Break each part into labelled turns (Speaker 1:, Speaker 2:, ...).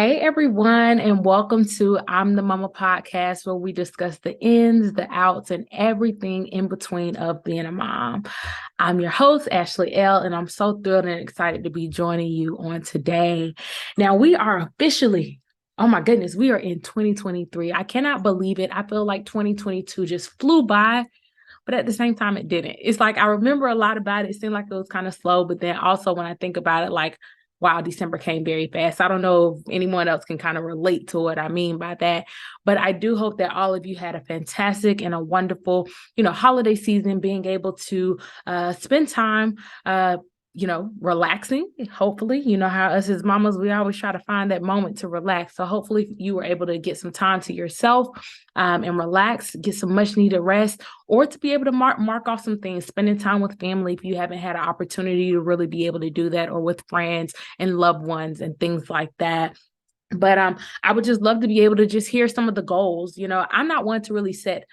Speaker 1: Hey everyone, and welcome to I'm the Mama podcast, where we discuss the ins, the outs, and everything in between of being a mom. I'm your host, Ashley L., and I'm so thrilled and excited to be joining you on today. Now, we are officially, oh my goodness, we are in 2023. I cannot believe it. I feel like 2022 just flew by, but at the same time, it didn't. It's like I remember a lot about it. It seemed like it was kind of slow, but then also when I think about it, like, wow, December came very fast. I don't know if anyone else can kind of relate to what I mean by that, but I do hope that all of you had a fantastic and a wonderful, holiday season, being able to spend time, relaxing. Hopefully, you know how us as mamas, we always try to find that moment to relax. So hopefully you were able to get some time to yourself and relax, get some much needed rest, or to be able to mark off some things, spending time with family if you haven't had an opportunity to really be able to do that, or with friends and loved ones and things like that. But I would just love to be able to just hear some of the goals. I'm not one to really set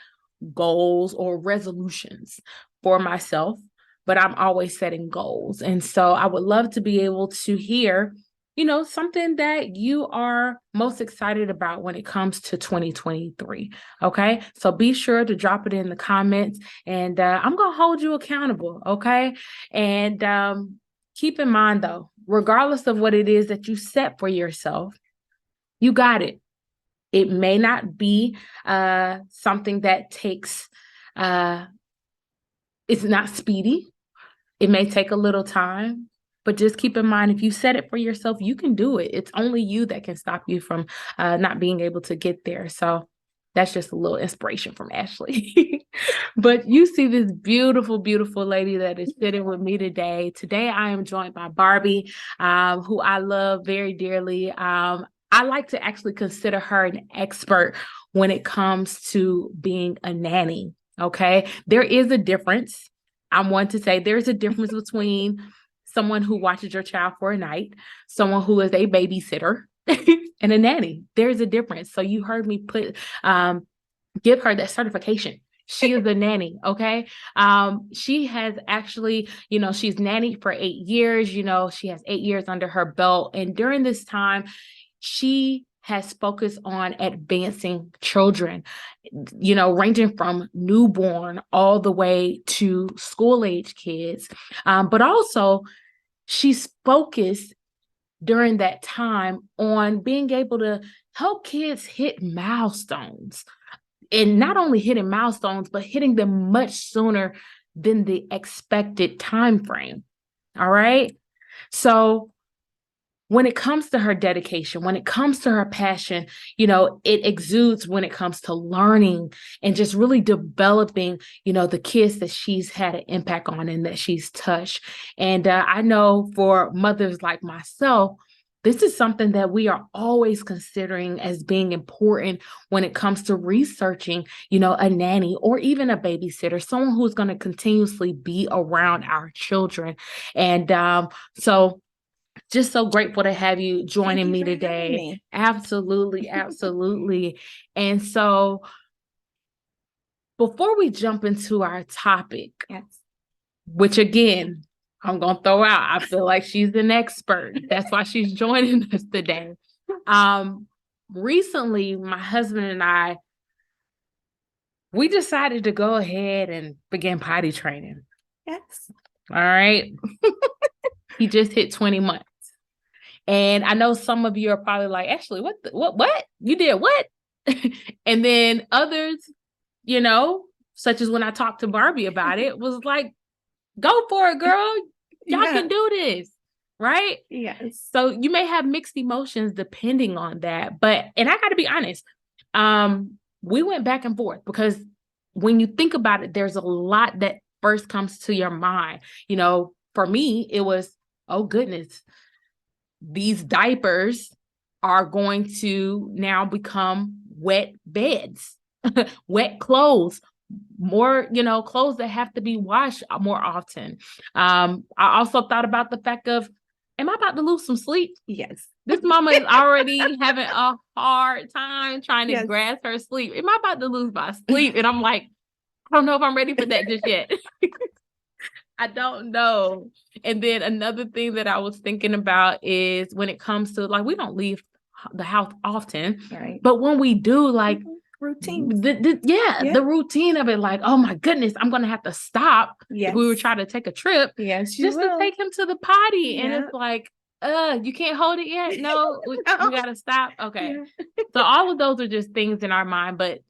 Speaker 1: goals or resolutions for myself, but I'm always setting goals. And so I would love to be able to hear, something that you are most excited about when it comes to 2023. Okay. So be sure to drop it in the comments, and I'm going to hold you accountable. Okay. And keep in mind, though, regardless of what it is that you set for yourself, you got it. It may not be something that takes, it's not speedy. It may take a little time, but just keep in mind, if you set it for yourself, you can do it. It's only you that can stop you from not being able to get there. So that's just a little inspiration from Ashley. But you see this beautiful, beautiful lady that is sitting with me today. Today, I am joined by Barbie, who I love very dearly. I like to actually consider her an expert when it comes to being a nanny. Okay. There is a difference. I'm one to say there's a difference between someone who watches your child for a night, someone who is a babysitter, and a nanny. There's a difference. So you heard me give her that certification. She is a nanny. Okay. She has actually, she's nannied for 8 years. She has 8 years under her belt. And during this time, she has focused on advancing children, ranging from newborn all the way to school age kids. But also, she's focused during that time on being able to help kids hit milestones, and not only hitting milestones, but hitting them much sooner than the expected time frame. All right. So when it comes to her dedication, when it comes to her passion, it exudes when it comes to learning and just really developing, the kids that she's had an impact on and that she's touched. And I know for mothers like myself, this is something that we are always considering as being important when it comes to researching, a nanny or even a babysitter, someone who's going to continuously be around our children. And so just so grateful to have you joining me today. Absolutely, absolutely. And so before we jump into our topic, yes, which again, I'm going to throw out, I feel like she's an expert. That's why she's joining us today. Recently, my husband and I, we decided to go ahead and begin potty training.
Speaker 2: Yes.
Speaker 1: All right. He just hit 20 months. And I know some of you are probably like, Ashley, what? You did what? And then others, such as when I talked to Barbie about it, was like, go for it, girl. Y'all can do this. Right?
Speaker 2: Yes.
Speaker 1: So you may have mixed emotions depending on that. And I got to be honest, we went back and forth, because when you think about it, there's a lot that first comes to your mind. For me, it was, oh goodness, these diapers are going to now become wet beds, wet clothes, more, clothes that have to be washed more often. I also thought about the fact of, am I about to lose some sleep?
Speaker 2: Yes.
Speaker 1: This mama is already having a hard time trying to grasp her sleep. Am I about to lose my sleep? And I'm like, I don't know if I'm ready for that just yet. I don't know. And then another thing that I was thinking about is when it comes to, like, we don't leave the house often.
Speaker 2: Right.
Speaker 1: But when we do, like,
Speaker 2: routine.
Speaker 1: The routine of it, like, oh my goodness, I'm gonna have to stop if we were trying to take a trip.
Speaker 2: Yes,
Speaker 1: just to take him to the potty. And it's like, you can't hold it yet. No, we gotta stop. Okay. So all of those are just things in our mind, but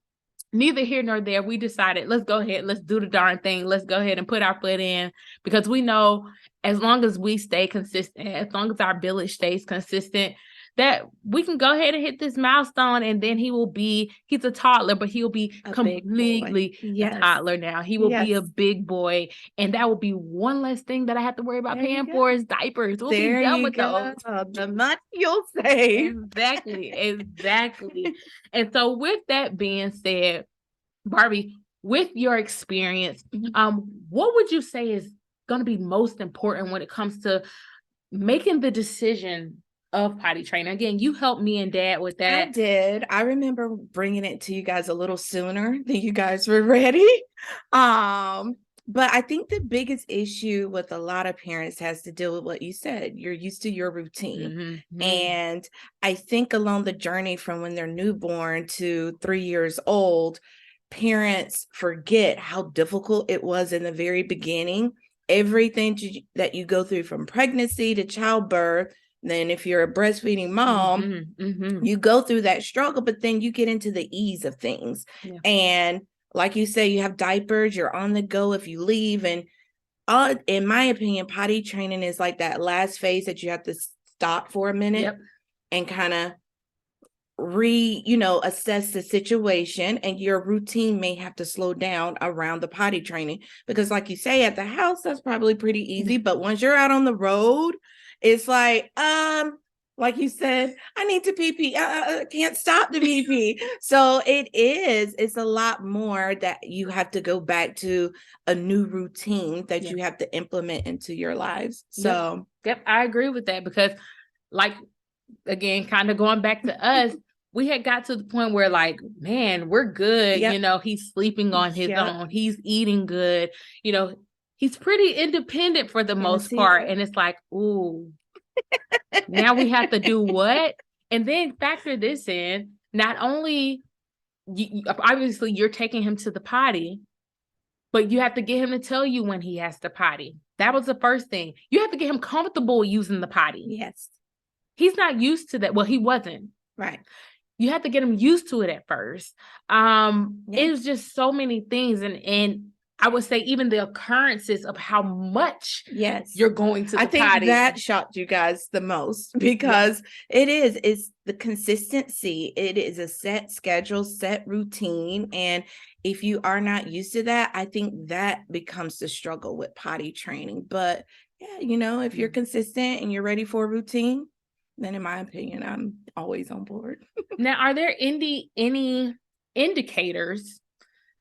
Speaker 1: neither here nor there. We decided, let's go ahead, let's do the darn thing. Let's go ahead and put our foot in, because we know as long as we stay consistent, as long as our village stays consistent, that we can go ahead and hit this milestone. And then he's a toddler, but he'll be completely a toddler now. He will be a big boy. And that will be one less thing that I have to worry about paying for is diapers. We'll be done with those.
Speaker 2: The money you'll save.
Speaker 1: Exactly. And so with that being said, Barbie, with your experience, what would you say is going to be most important when it comes to making the decision of potty training? Again, you helped me and Dad with that.
Speaker 2: I did. I remember bringing it to you guys a little sooner than you guys were ready. But I think the biggest issue with a lot of parents has to deal with what you said. You're used to your routine. And I think along the journey from when they're newborn to 3 years old, parents forget how difficult it was in the very beginning. Everything that you go through from pregnancy to childbirth. Then if you're a breastfeeding mom, you go through that struggle, but then you get into the ease of things. And like you say, you have diapers, you're on the go if you leave. And in my opinion, potty training is like that last phase that you have to stop for a minute and kind of assess the situation, and your routine may have to slow down around the potty training, because like you say, at the house, that's probably pretty easy. But once you're out on the road, it's like you said, I need to pee pee. I can't stop the pee pee. So it's a lot more that you have to go back to a new routine that you have to implement into your lives. So
Speaker 1: I agree with that, because like, again, kind of going back to us, we had got to the point where, like, man, we're good. He's sleeping on his own. He's eating good. He's pretty independent for the most part. And it's like, ooh, now we have to do what? And then factor this in, not only, obviously, you're taking him to the potty, but you have to get him to tell you when he has to potty. That was the first thing. You have to get him comfortable using the potty.
Speaker 2: Yes.
Speaker 1: He's not used to that. Well, he wasn't.
Speaker 2: Right.
Speaker 1: You have to get him used to it at first. It was just so many things. And I would say even the occurrences of how much you're going to the potty.
Speaker 2: I think that shocked you guys the most, because it's the consistency. It is a set schedule, set routine. And if you are not used to that, I think that becomes the struggle with potty training. But if you're consistent and you're ready for a routine, then in my opinion, I'm always on board.
Speaker 1: Now, are there any indicators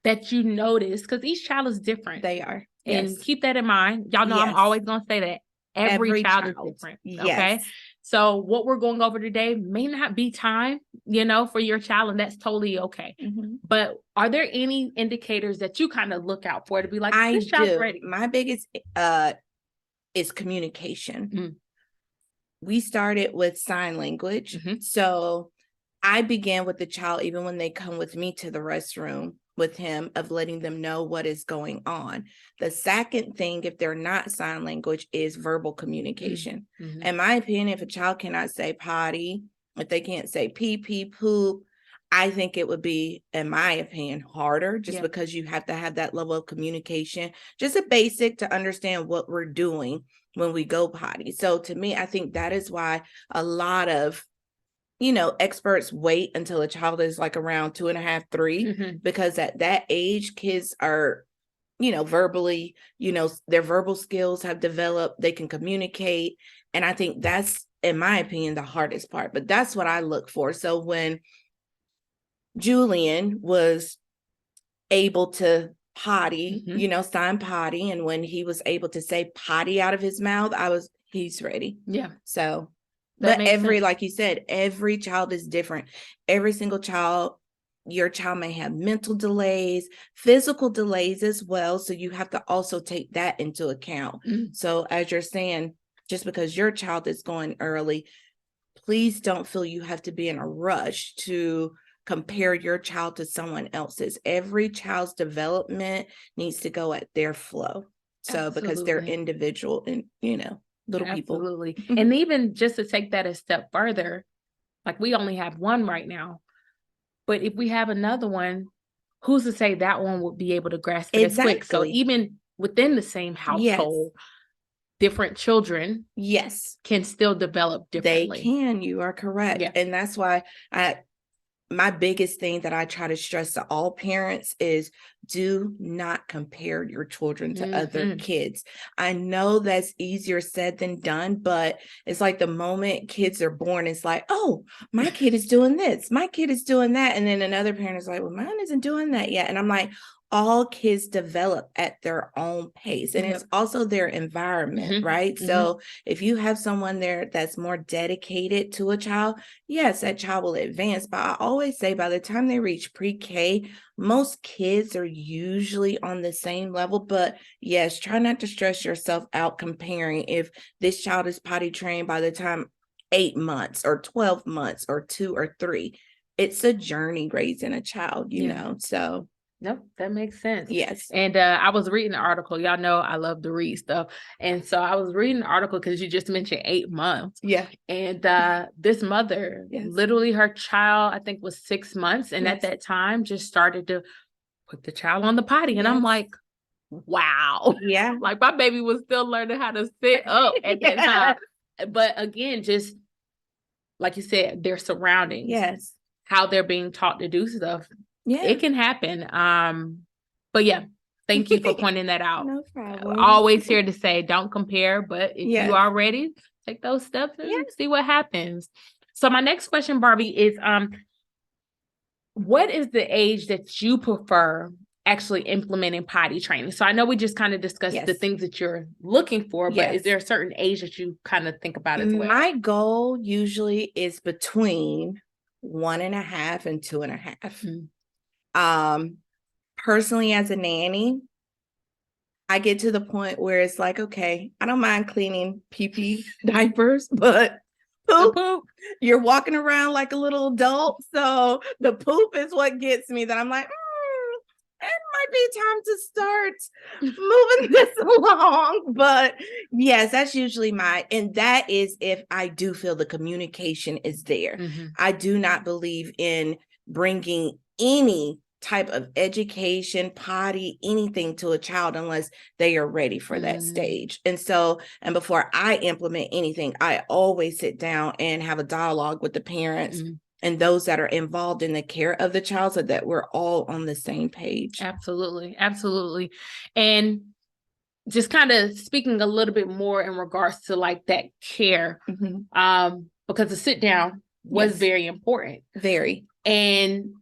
Speaker 1: that you notice? Because each child is different.
Speaker 2: They are.
Speaker 1: And keep that in mind. Y'all know I'm always going to say that. Every child is different. Okay. So what we're going over today may not be time, for your child, and that's totally okay. But are there any indicators that you kind of look out for to be like, this child's ready?
Speaker 2: My biggest is communication. We started with sign language. So I began with the child, even when they come with me to the restroom with him, of letting them know what is going on. The second thing, if they're not sign language, is verbal communication. In my opinion, if a child cannot say potty, if they can't say pee, pee, poop, I think it would be, in my opinion, harder, just because you have to have that level of communication, just a basic to understand what we're doing when we go potty. So to me, I think that is why a lot of, experts wait until a child is like around 2.5, 3, because at that age, kids are, verbally, their verbal skills have developed, they can communicate. And I think that's, in my opinion, the hardest part, but that's what I look for. So when Julian was able to potty, sign potty, and when he was able to say potty out of his mouth, he's ready. So, but like you said, every child is different. Every single child, your child may have mental delays, physical delays as well. So you have to also take that into account. So as you're saying, just because your child is going early, please don't feel you have to be in a rush to compare your child to someone else's. Every child's development needs to go at their flow. So because they're
Speaker 1: Absolutely.
Speaker 2: individual and, little people.
Speaker 1: Absolutely. And even just to take that a step further, like we only have one right now, but if we have another one, who's to say that one would be able to grasp it as quick? So
Speaker 2: Exactly.
Speaker 1: even within the same household, different children
Speaker 2: Yes,
Speaker 1: can still develop
Speaker 2: they
Speaker 1: differently.
Speaker 2: can. You are correct.
Speaker 1: Yeah.
Speaker 2: And that's why my biggest thing that I try to stress to all parents is do not compare your children to other kids. I know that's easier said than done, but it's like the moment kids are born, it's like, oh, my kid is doing this, my kid is doing that. And then another parent is like, well, mine isn't doing that yet. And I'm like, all kids develop at their own pace, and it's also their environment, right? So if you have someone there that's more dedicated to a child, yes, that child will advance. But I always say by the time they reach pre-K, most kids are usually on the same level. But yes, try not to stress yourself out comparing if this child is potty trained by the time 8 months or 12 months or 2 or 3. It's a journey raising a child, so.
Speaker 1: Nope, that makes sense.
Speaker 2: Yes.
Speaker 1: And I was reading an article. Y'all know I love to read stuff. And so I was reading an article because you just mentioned 8 months.
Speaker 2: Yeah.
Speaker 1: And this mother, literally her child, I think was 6 months. And at that time just started to put the child on the potty. And I'm like, wow.
Speaker 2: Yeah.
Speaker 1: Like my baby was still learning how to sit up at that time. But again, just like you said, their surroundings.
Speaker 2: Yes.
Speaker 1: How they're being taught to do stuff.
Speaker 2: Yeah.
Speaker 1: It can happen. But yeah, thank you for pointing that out.
Speaker 2: No problem.
Speaker 1: Always here to say, don't compare, but if you are ready, take those steps and see what happens. So my next question, Barbie, is what is the age that you prefer actually implementing potty training? So I know we just kind of discussed the things that you're looking for, but is there a certain age that you kind of think about as well?
Speaker 2: My goal usually is between 1.5 and 2.5. Personally, as a nanny, I get to the point where it's like, okay, I don't mind cleaning pee-pee diapers, but poop, you're walking around like a little adult. So the poop is what gets me, that I'm like, it might be time to start moving this along. But yes, that's usually and that is if I do feel the communication is there. I do not believe in bringing any type of education, potty, anything to a child unless they are ready for that stage. And before I implement anything, I always sit down and have a dialogue with the parents and those that are involved in the care of the child so that we're all on the same page.
Speaker 1: Absolutely. Absolutely. And just kind of speaking a little bit more in regards to like that care, because the sit down was very important.
Speaker 2: Very.
Speaker 1: And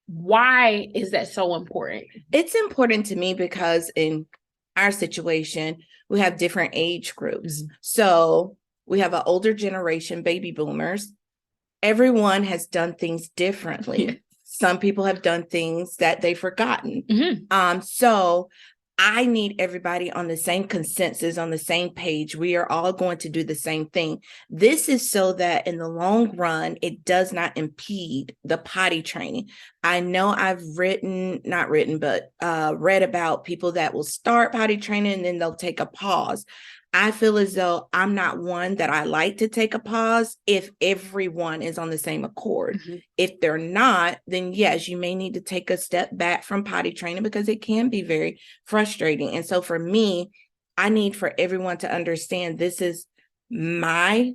Speaker 1: why is that so important?
Speaker 2: It's important to me because in our situation, we have different age groups. So we have an older generation, baby boomers. Everyone has done things differently. Some people have done things that they've forgotten. So I need everybody on the same consensus, on the same page. We are all going to do the same thing. This is so that in the long run, it does not impede the potty training. I know I've read about people that will start potty training and then they'll take a pause. I feel as though I'm not one that I like to take a pause if everyone is on the same accord. If they're not, then yes, you may need to take a step back from potty training because it can be very frustrating. And so for me, I need for everyone to understand this is my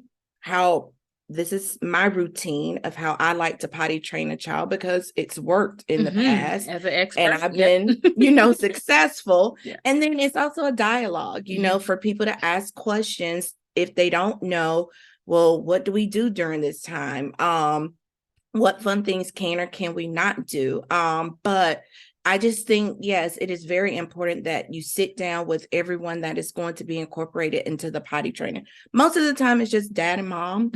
Speaker 2: routine of how I like to potty train a child because it's worked in the past
Speaker 1: as an expert,
Speaker 2: and I've been, successful. And then it's also a dialogue, for people to ask questions if they don't know, well, what do we do during this time? What fun things can or can we not do? But I just think, yes, it is very important that you sit down with everyone that is going to be incorporated into the potty training. Most of the time it's just dad and mom,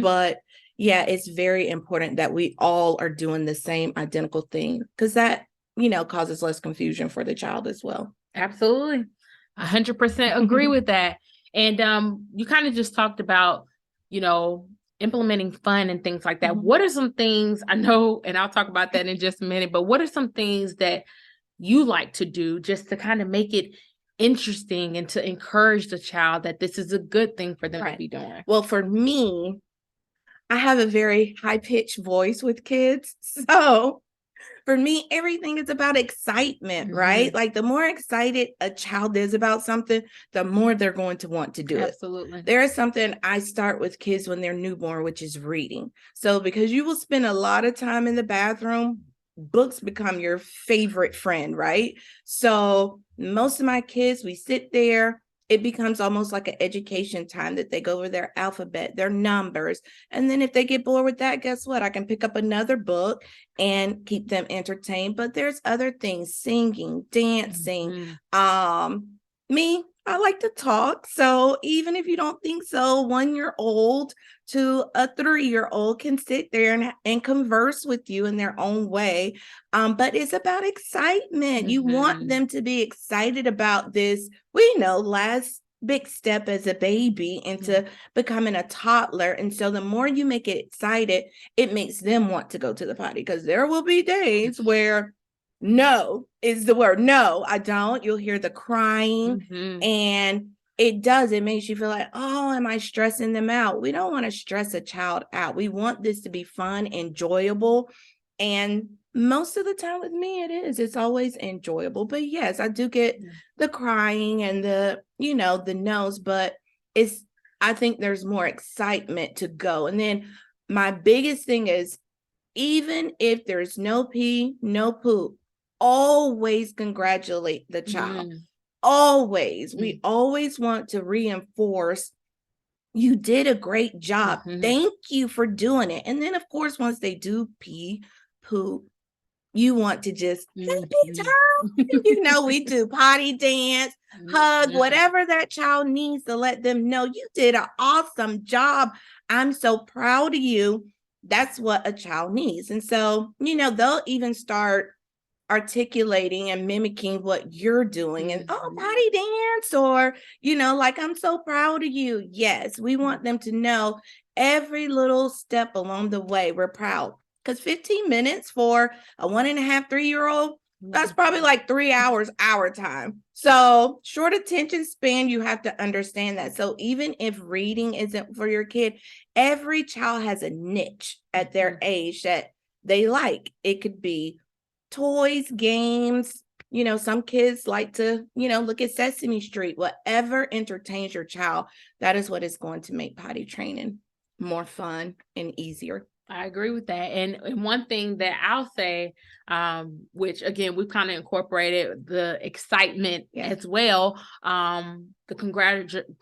Speaker 2: but yeah, it's very important that we all are doing the same identical thing because that, causes less confusion for the child as well.
Speaker 1: Absolutely. 100% agree with that. And you kind of just talked about, implementing fun and things like that,
Speaker 2: Mhm.
Speaker 1: what are some things, I know, and I'll talk about that in just a minute, but what are some things that you like to do just to kind of make it interesting and to encourage the child that this is a good thing for them to be doing?
Speaker 2: Well, for me, I have a very high-pitched voice with kids. So for me, everything is about excitement, right? Like the more excited a child is about something, the more they're going to want to do it.
Speaker 1: Absolutely.
Speaker 2: There is something I start with kids when they're newborn, which is reading. So because you will spend a lot of time in the bathroom, books become your favorite friend, right? So most of my kids, we sit there. It becomes almost like an education time that they go over their alphabet, their numbers. And then if they get bored with that, guess what? I can pick up another book and keep them entertained. But there's other things, singing, dancing. Me, I like to talk. So even if you don't think so, 1-year-old to a 3-year-old can sit there and converse with you in their own way. But it's about excitement. You want them to be excited about this. We know last big step as a baby into becoming a toddler. And so the more you make it excited, it makes them want to go to the potty, because there will be days where no is the word. No, I don't. You'll hear the crying, and it makes you feel like, oh, am I stressing them out? We don't want to stress a child out. We want this to be fun, enjoyable. And most of the time with me, it's always enjoyable. But yes, I do get the crying and the no's, but I think there's more excitement to go. And then my biggest thing is, even if there's no pee, no poop, always congratulate the child. Always. We always want to reinforce, you did a great job. Thank you for doing it. And then, of course, once they do pee, poop, you want to just happy time. We do potty dance, hug, whatever that child needs to let them know you did an awesome job. I'm so proud of you. That's what a child needs. And so, they'll even start articulating and mimicking what you're doing, and potty dance, or like, I'm so proud of you. Yes, we want them to know every little step along the way we're proud, because 15 minutes for a 1.5, 3-year-old, that's probably like 3 hours our time. So short attention span, you have to understand that. So even if reading isn't for your kid, every child has a niche at their age that they like. It could be toys, games. Some kids like to, look at Sesame Street. Whatever entertains your child, that is what is going to make potty training more fun and easier.
Speaker 1: I agree with that. And one thing that I'll say, which again, we've kind of incorporated the excitement as well, the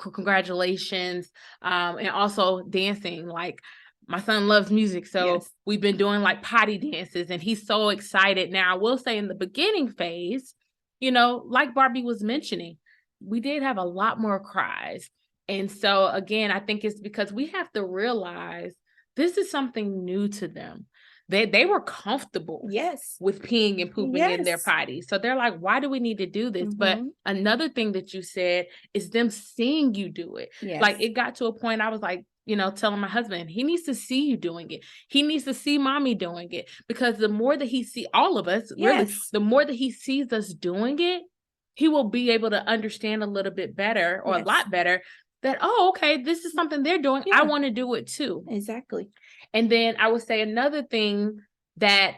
Speaker 1: congratulations, and also dancing. Like, my son loves music, so we've been doing like potty dances, and he's so excited. Now, I will say in the beginning phase, like Barbie was mentioning, we did have a lot more cries. And so again, I think it's because we have to realize this is something new to them. They were comfortable with peeing and pooping in their potty. So they're like, why do we need to do this? But another thing that you said is them seeing you do it. Like, it got to a point I was like, telling my husband, he needs to see you doing it. He needs to see mommy doing it, because the more that he see all of us, really, the more that he sees us doing it, he will be able to understand a little bit better, or a lot better, that, oh, okay, this is something they're doing. I want to do it too.
Speaker 2: Exactly.
Speaker 1: And then I would say another thing that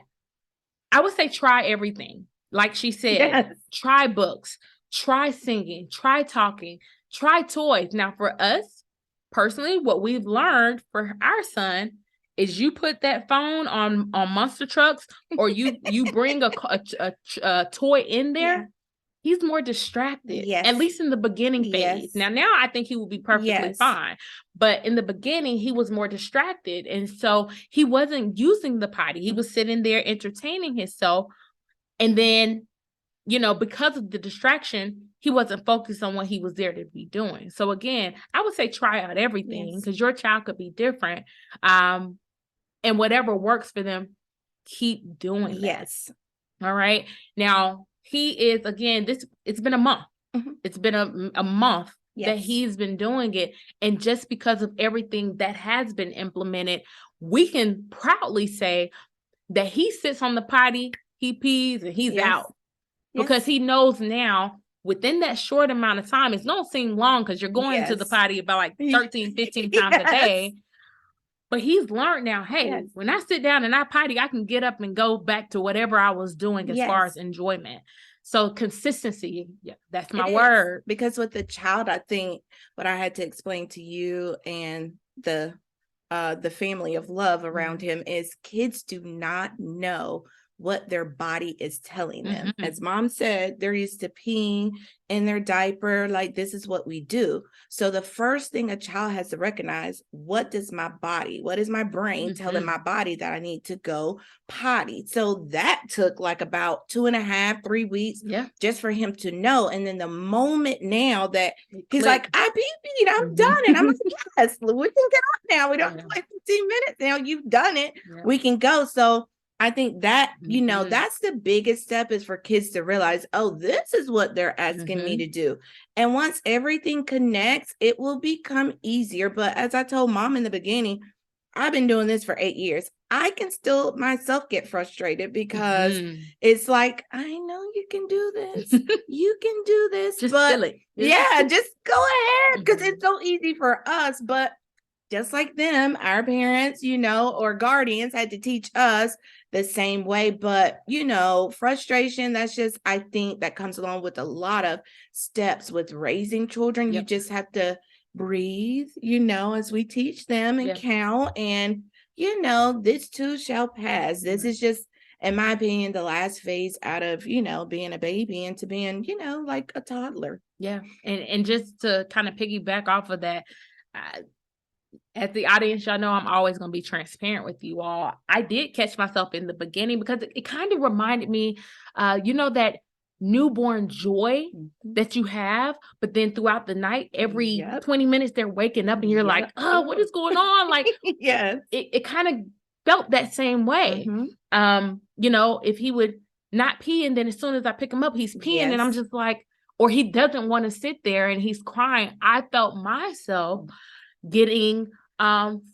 Speaker 1: I would say, try everything. Like she said, try books, try singing, try talking, try toys. Now, for us personally, what we've learned for our son is, you put that phone on monster trucks, or you bring a toy in there. He's more distracted, at least in the beginning phase. Now I think he will be perfectly fine. But in the beginning, he was more distracted. And so he wasn't using the potty. He was sitting there entertaining himself. And then, because of the distraction, he wasn't focused on what he was there to be doing. So again, I would say try out everything, because your child could be different. And whatever works for them, keep doing that. All right. Now, he is, again, it's been a month. It's been a month that he's been doing it. And just because of everything that has been implemented, we can proudly say that he sits on the potty, he pees, and he's out. Because he knows now within that short amount of time, it don't seem long because you're going to the potty about like 13, 15 times a day. But he's learned now, hey, when I sit down and I potty, I can get up and go back to whatever I was doing as far as enjoyment. So consistency, that's my word.
Speaker 2: Because with the child, I think what I had to explain to you and the family of love around him is kids do not know what their body is telling them. As mom said, they're used to peeing in their diaper, like this is what we do. So the first thing a child has to recognize, what is my brain telling my body that I need to go potty? So that took like about 2.5, 3 weeks just for him to know. And then the moment now that he's like, I peed, I'm done. And I'm like, yes, we can get up now. We don't have to wait 15 minutes. Now you've done it. We can go. So I think that, that's the biggest step, is for kids to realize, oh, this is what they're asking me to do. And once everything connects, it will become easier. But as I told mom in the beginning, I've been doing this for 8 years. I can still myself get frustrated because it's like, I know you can do this. You can do this.
Speaker 1: Just
Speaker 2: but
Speaker 1: silly.
Speaker 2: Just go ahead, because it's so easy for us. But just like them, our parents, or guardians had to teach us the same way. But, frustration, that's just, I think that comes along with a lot of steps with raising children. You just have to breathe, as we teach them and count. And, this too shall pass. This is just, in my opinion, the last phase out of, being a baby into being, like a toddler.
Speaker 1: Yeah. And just to kind of piggyback off of that, as the audience, y'all know I'm always going to be transparent with you all. I did catch myself in the beginning because it kind of reminded me, that newborn joy that you have, but then throughout the night, every 20 minutes they're waking up and you're like, oh, what is going on? Like, it kind of felt that same way. If he would not pee, and then as soon as I pick him up, he's peeing, and I'm just like, or he doesn't want to sit there and he's crying. I felt myself getting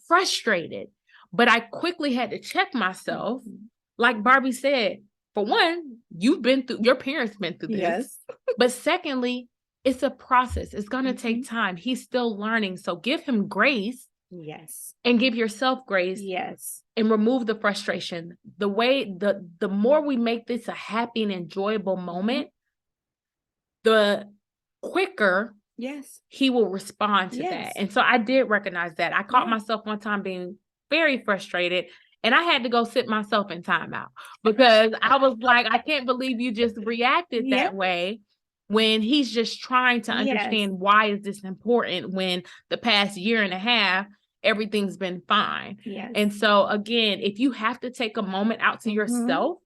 Speaker 1: frustrated, but I quickly had to check myself. Like Barbie said, for one, your parents been through this. But secondly, it's a process. It's going to take time. He's still learning. So give him grace. And give yourself grace. And remove the frustration. The more we make this a happy and enjoyable moment, the quicker he will respond to that. And so I did recognize that. I caught myself one time being very frustrated, and I had to go sit myself in timeout because I was like, I can't believe you just reacted that way when he's just trying to understand why is this important when the past year and a half, everything's been fine. And so again, if you have to take a moment out to yourself,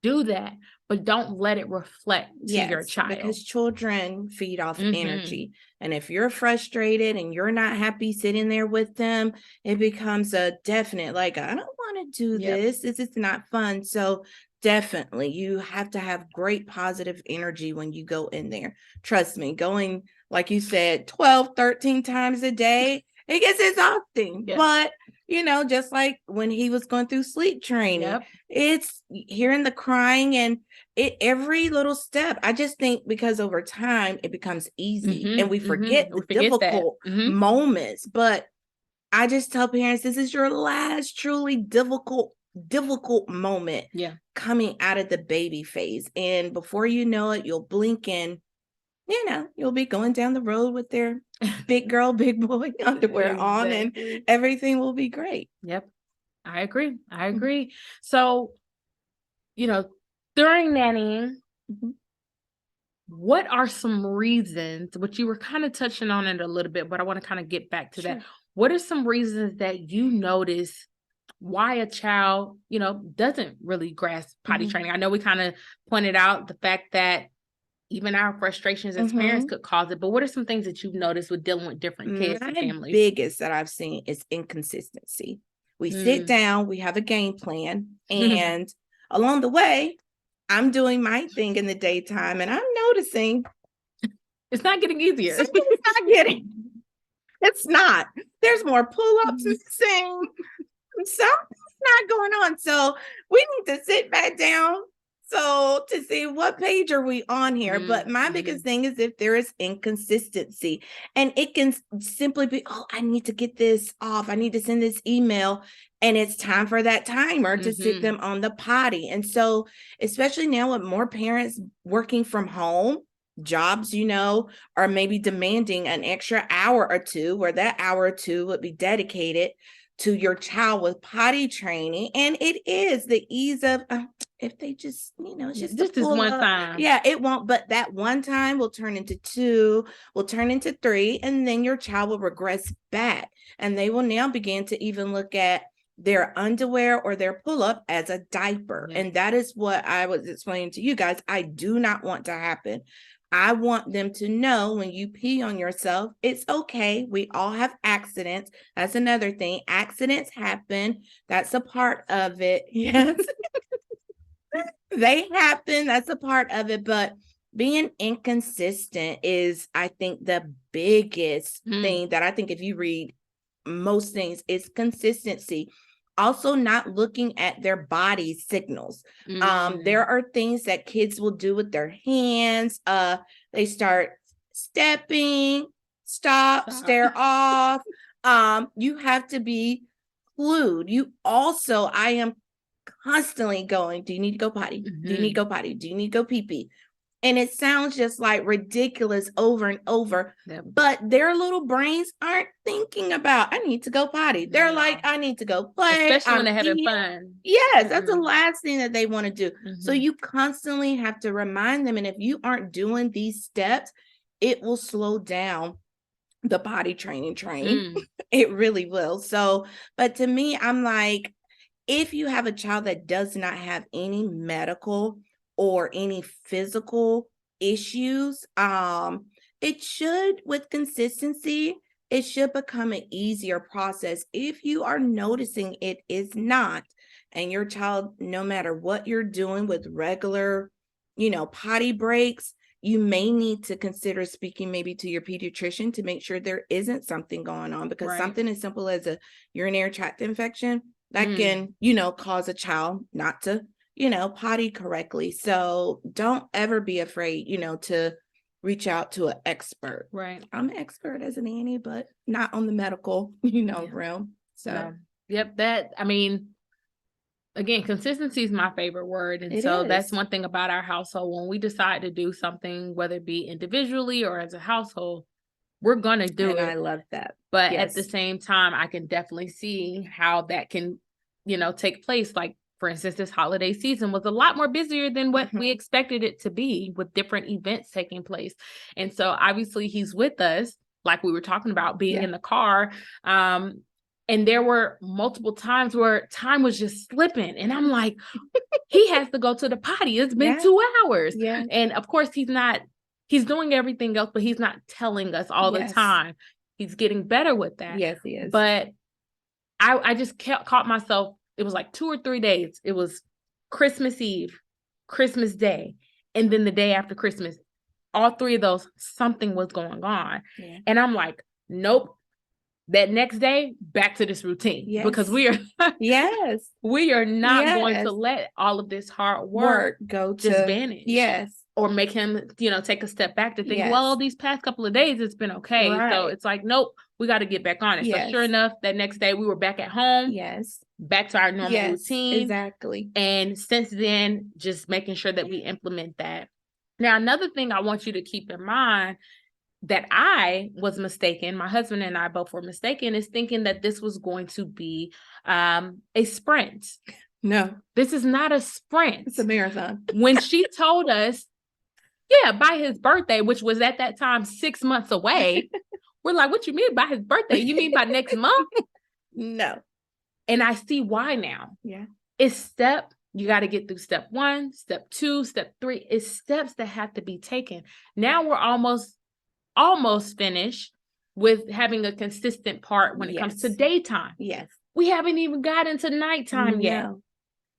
Speaker 1: do that, but don't let it reflect to your child.
Speaker 2: Because children feed off energy. And if you're frustrated and you're not happy sitting there with them, it becomes a definite, like, I don't want to do this. This is not fun. So definitely, you have to have great positive energy when you go in there. Trust me, going, like you said, 12, 13 times a day, it gets exhausting. But just like when he was going through sleep training, it's hearing the crying and every little step. I just think because over time it becomes easy and we forget the difficult moments. But I just tell parents, this is your last truly difficult moment coming out of the baby phase. And before you know it, you'll blink and you'll be going down the road with their big girl, big boy underwear on, and everything will be great.
Speaker 1: I agree. So, during nannying, what are some reasons, which you were kind of touching on it a little bit, but I want to kind of get back to that. What are some reasons that you notice why a child, doesn't really grasp potty training? I know we kind of pointed out the fact that even our frustrations as parents could cause it. But what are some things that you've noticed with dealing with different kids and families?
Speaker 2: Biggest that I've seen is inconsistency. We sit down, we have a game plan, and along the way, I'm doing my thing in the daytime, and I'm noticing
Speaker 1: It's not getting easier.
Speaker 2: It's not getting. It's not. There's more pull-ups missing. Something's not going on. So we need to sit back down to see what page are we on here. But my biggest thing is if there is inconsistency, and it can simply be, oh, I need to get this off. I need to send this email, and it's time for that timer to sit them on the potty. And so, especially now with more parents working from home, jobs, are maybe demanding an extra hour or two, where that hour or two would be dedicated to your child with potty training. And it is the ease of, if they just, it's just
Speaker 1: this one time.
Speaker 2: Yeah, it won't. But that one time will turn into 2, will turn into 3, and then your child will regress back. And they will now begin to even look at their underwear or their pull-up as a diaper. Yeah. And that is what I was explaining to you guys. I do not want to happen. I want them to know when you pee on yourself, it's okay. We all have accidents. That's another thing. Accidents happen. That's a part of it. Yes. They happen. That's a part of it. But being inconsistent is, I think, the biggest thing that I think if you read most things, is consistency. Also, not looking at their body signals. There are things that kids will do with their hands. They start stepping, stop, stare off. You have to be glued. I am constantly going, do you need to go potty? Do you need to go potty? Do you need to go pee-pee? And it sounds just like ridiculous over and over, but their little brains aren't thinking about, I need to go potty. They're like, I need to go play.
Speaker 1: Especially when they're having fun.
Speaker 2: Yes, that's the last thing that they want to do. So you constantly have to remind them. And if you aren't doing these steps, it will slow down the potty training train. It really will. So, but to me, I'm like, if you have a child that does not have any medical or any physical issues, it should, with consistency, it should become an easier process. If you are noticing it is not, and your child, no matter what you're doing with regular, potty breaks, you may need to consider speaking maybe to your pediatrician to make sure there isn't something going on, because something as simple as a urinary tract infection that can, cause a child not to, potty correctly. So don't ever be afraid, to reach out to an expert.
Speaker 1: Right.
Speaker 2: I'm an expert as a nanny, but not on the medical, realm. So,
Speaker 1: again, consistency is my favorite word. And that's one thing about our household. When we decide to do something, whether it be individually or as a household, we're going to do it.
Speaker 2: I love that.
Speaker 1: But at the same time, I can definitely see how that can, take place. Like, for instance, this holiday season was a lot more busier than what we expected it to be, with different events taking place. And so obviously he's with us, like we were talking about, being in the car. And there were multiple times where time was just slipping. And I'm like, he has to go to the potty. It's been 2 hours. Yeah. And of course he's doing everything else, but he's not telling us all the time. He's getting better with that.
Speaker 2: Yes, he is.
Speaker 1: But I just caught myself. It was like 2 or 3 days. It was Christmas Eve, Christmas Day, and then the day after Christmas. All 3 of those, something was going on. Yeah. And I'm like, nope. That next day, back to this routine. Because we are we are not going to let all of this hard work
Speaker 2: go to
Speaker 1: just vanish.
Speaker 2: Yes.
Speaker 1: Or make him, take a step back to think, well, these past couple of days, it's been okay. Right. So it's like, nope, we got to get back on it. So sure enough, that next day we were back at home.
Speaker 2: Yes.
Speaker 1: Back to our normal routine.
Speaker 2: Exactly.
Speaker 1: And since then, just making sure that we implement that. Now, another thing I want you to keep in mind that I was mistaken, my husband and I both were mistaken, is thinking that this was going to be a sprint.
Speaker 2: No.
Speaker 1: This is not a sprint.
Speaker 2: It's a marathon.
Speaker 1: When she told us, by his birthday, which was at that time 6 months away, we're like, what you mean by his birthday? You mean by next month?
Speaker 2: No.
Speaker 1: And I see why now.
Speaker 2: Yeah.
Speaker 1: It's you got to get through step 1, step 2, step 3. It's steps that have to be taken. Now we're almost finished with having a consistent part when it comes to daytime.
Speaker 2: Yes.
Speaker 1: We haven't even got into nighttime yet,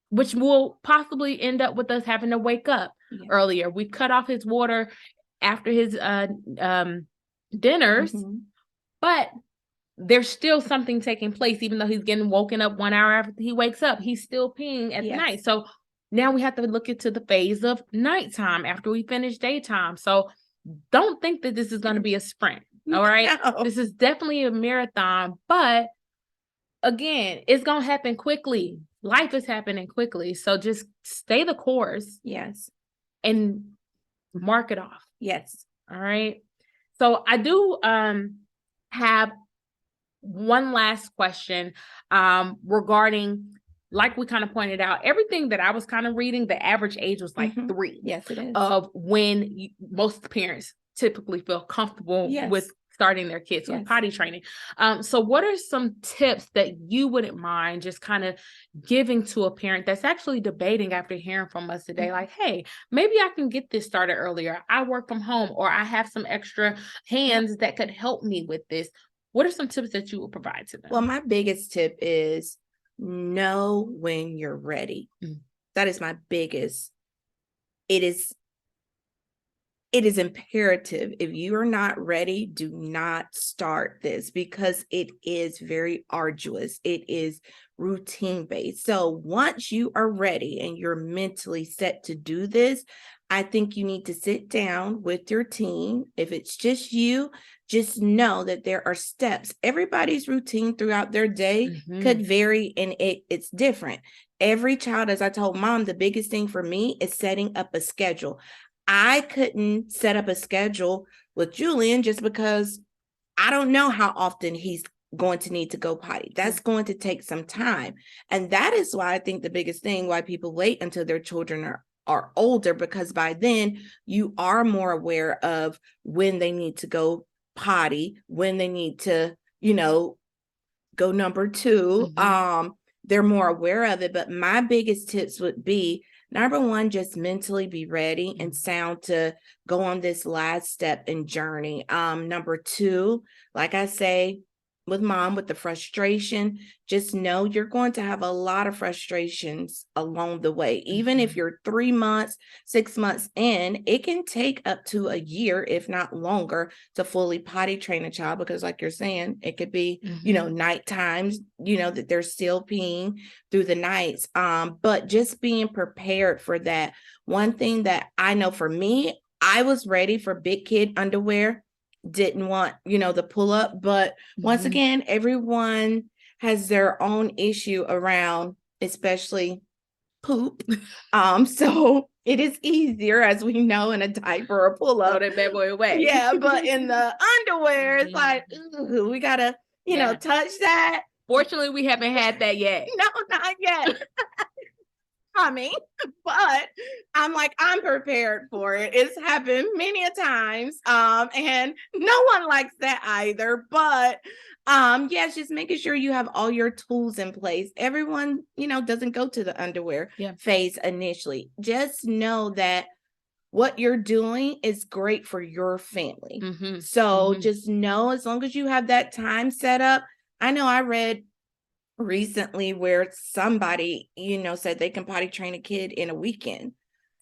Speaker 1: which will possibly end up with us having to wake up earlier. We've cut off his water after his dinners, but there's still something taking place, even though he's getting woken up 1 hour after he wakes up, he's still peeing at night. So now we have to look into the phase of nighttime after we finish daytime. So don't think that this is going to be a sprint. All right. No. This is definitely a marathon, but again, it's going to happen quickly. Life is happening quickly. So just stay the course.
Speaker 2: Yes.
Speaker 1: And mark it off.
Speaker 2: Yes.
Speaker 1: All right. So I do have one last question regarding, like we kind of pointed out, everything that I was kind of reading, the average age was like 3.
Speaker 2: Yes, it is.
Speaker 1: Of when most parents typically feel comfortable with starting their kids with potty training. So what are some tips that you wouldn't mind just kind of giving to a parent that's actually debating after hearing from us today? Like, hey, maybe I can get this started earlier. I work from home, or I have some extra hands that could help me with this. What are some tips that you would provide to them?
Speaker 2: Well, my biggest tip is know when you're ready. That is my biggest. It is imperative. If you are not ready, do not start this, because it is very arduous. It is routine based. So once you are ready and you're mentally set to do this, I think you need to sit down with your team. If it's just you, just know that there are steps. Everybody's routine throughout their day could vary, and it's different. Every child, as I told Mom, the biggest thing for me is setting up a schedule. I couldn't set up a schedule with Julian just because I don't know how often he's going to need to go potty. That's going to take some time. And that is why I think the biggest thing why people wait until their children are older, because by then you are more aware of when they need to go potty, when they need to, go number 2. They're more aware of it. But my biggest tips would be, number 1, just mentally be ready and sound to go on this last step and journey. Number 2, like I say, with Mom, with the frustration, just know you're going to have a lot of frustrations along the way. Even if you're 3 months, 6 months in, it can take up to a year, if not longer, to fully potty train a child, because like you're saying, it could be, night times, that they're still peeing through the nights. But just being prepared for that. One thing that I know for me, I was ready for big kid underwear. Didn't want, the pull up, but once again, everyone has their own issue around, especially poop. So it is easier, as we know, in a diaper or pull up.
Speaker 1: Throw that bad boy away.
Speaker 2: Yeah, but in the underwear, it's like, ooh, we gotta, touch that.
Speaker 1: Fortunately, we haven't had that yet.
Speaker 2: No, not yet. But I'm prepared for it. It's happened many a times. And no one likes that either. But yes, just making sure you have all your tools in place. Everyone, doesn't go to the underwear phase initially. Just know that what you're doing is great for your family. So just know, as long as you have that time set up. I know I read recently where somebody, said they can potty train a kid in a weekend.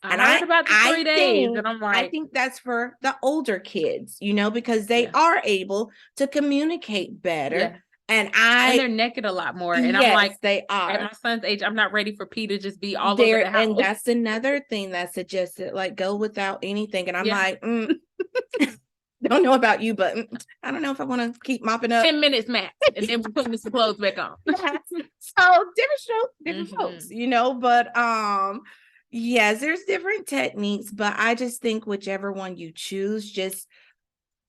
Speaker 1: And I heard about the 3 days, and I'm like,
Speaker 2: I think that's for the older kids, because they are able to communicate better. And
Speaker 1: they're naked a lot more. And I'm like,
Speaker 2: they are.
Speaker 1: At my son's age, I'm not ready for P to just be all over the house.
Speaker 2: And that's another thing that's suggested, like, go without anything. And I'm like, don't know about you, but I don't know if I want to keep mopping up.
Speaker 1: 10 minutes max, and then we're putting some clothes back on.
Speaker 2: So different folks, but yes, there's different techniques, but I just think whichever one you choose, just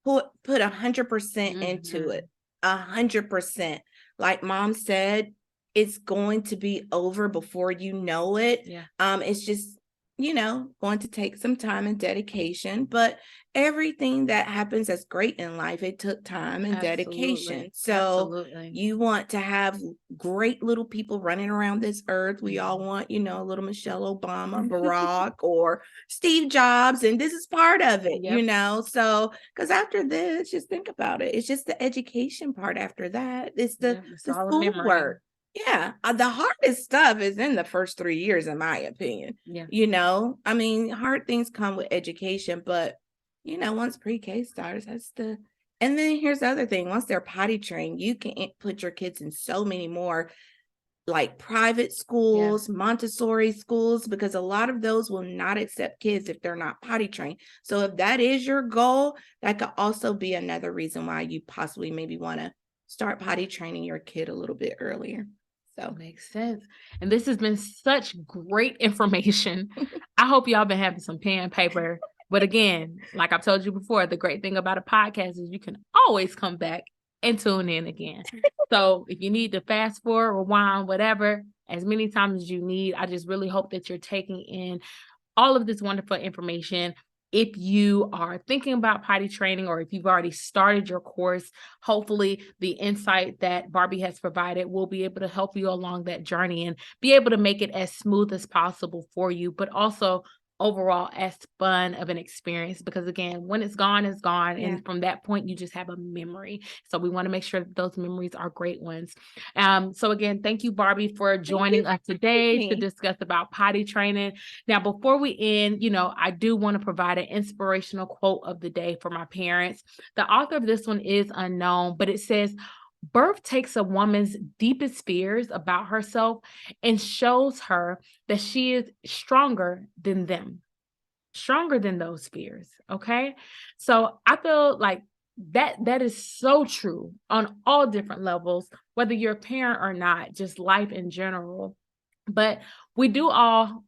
Speaker 2: put 100% into it. 100%. Like Mom said, it's going to be over before you know it. It's just, going to take some time and dedication, but everything that happens that's great in life, it took time and dedication. So you want to have great little people running around this earth. We all want, a little Michelle Obama, Barack, or Steve Jobs, and this is part of it, so, because after this, just think about it. It's just the education part after that. It's the schoolwork. Yeah, the hardest stuff is in the first 3 years, in my opinion. Hard things come with education, but once pre-K starts, and then here's the other thing. Once they're potty trained, you can put your kids in so many more like private schools, Montessori schools, because a lot of those will not accept kids if they're not potty trained. So if that is your goal, that could also be another reason why you possibly maybe want to start potty training your kid a little bit earlier. So
Speaker 1: makes sense. And this has been such great information. I hope y'all been having some pen and paper. But again, like I've told you before, the great thing about a podcast is you can always come back and tune in again. So if you need to fast forward, rewind, whatever, as many times as you need, I just really hope that you're taking in all of this wonderful information. If you are thinking about potty training, or if you've already started your course, hopefully the insight that Barbie has provided will be able to help you along that journey and be able to make it as smooth as possible for you, but also overall as fun of an experience, because again, when it's gone, it's gone. And from that point, you just have a memory. So we want to make sure that those memories are great ones. So again, thank you, Barbie, for joining us today to discuss about potty training. Now, before we end, I do want to provide an inspirational quote of the day for my parents. The author of this one is unknown, but it says, "Birth takes a woman's deepest fears about herself and shows her that she is stronger than them, stronger than those fears." Okay. So I feel like that is so true on all different levels, whether you're a parent or not, just life in general. But we do all,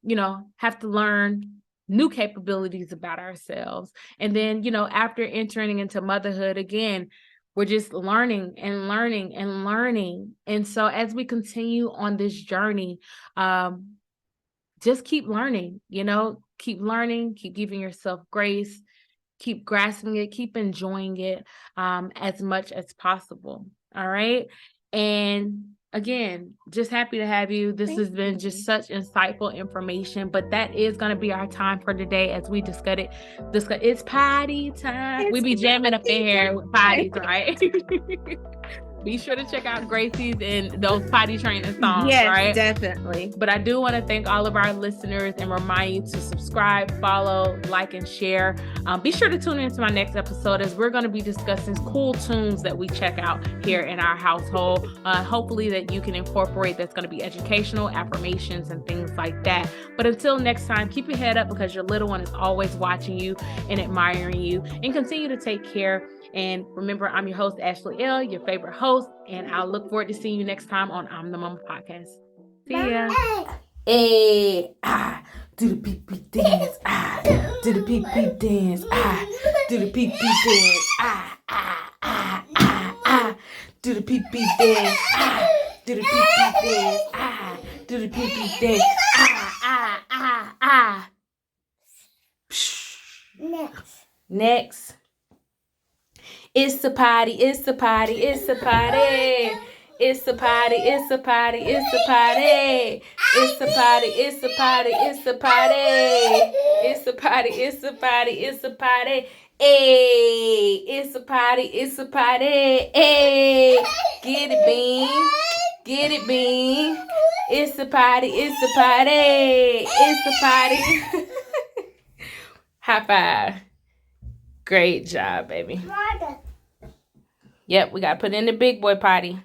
Speaker 1: have to learn new capabilities about ourselves. And then, after entering into motherhood, again, we're just learning and learning and learning. And so as we continue on this journey, just keep learning, keep learning, keep giving yourself grace, keep grasping it, keep enjoying it as much as possible. All right. And again, just happy to have you. This has been just such insightful information, but that is going to be our time for today as we discuss it. It's potty time. We be jamming up in here with potties, right? Be sure to check out Gracie's and those potty training songs, right?
Speaker 2: Definitely.
Speaker 1: But I do want to thank all of our listeners and remind you to subscribe, follow, like, and share. Be sure to tune in to my next episode, as we're going to be discussing cool tunes that we check out here in our household. Hopefully that you can incorporate that's going to be educational, affirmations, and things like that. But until next time, keep your head up, because your little one is always watching you and admiring you. And continue to take care. And remember, I'm your host, Ashley L., your favorite host, and I'll look forward to seeing you next time on I'm the Mama Podcast. See ya. Hey, do the beep beep dance, do the beep beep dance, do the beep beep dance, do the beep beep dance, do the beep beep dance, do the beep beep dance, Next. It's a potty, it's a potty, it's a potty. It's a potty, it's a potty, it's a potty. It's a potty, it's a potty, it's a potty. It's a potty, it's a potty, it's a potty. Hey, it's a potty, it's a potty. Hey, get it, Bean. Get it, Bean. It's a potty, it's a potty. It's a potty. High five. Great job, baby. Yep, we got to put in the big boy potty.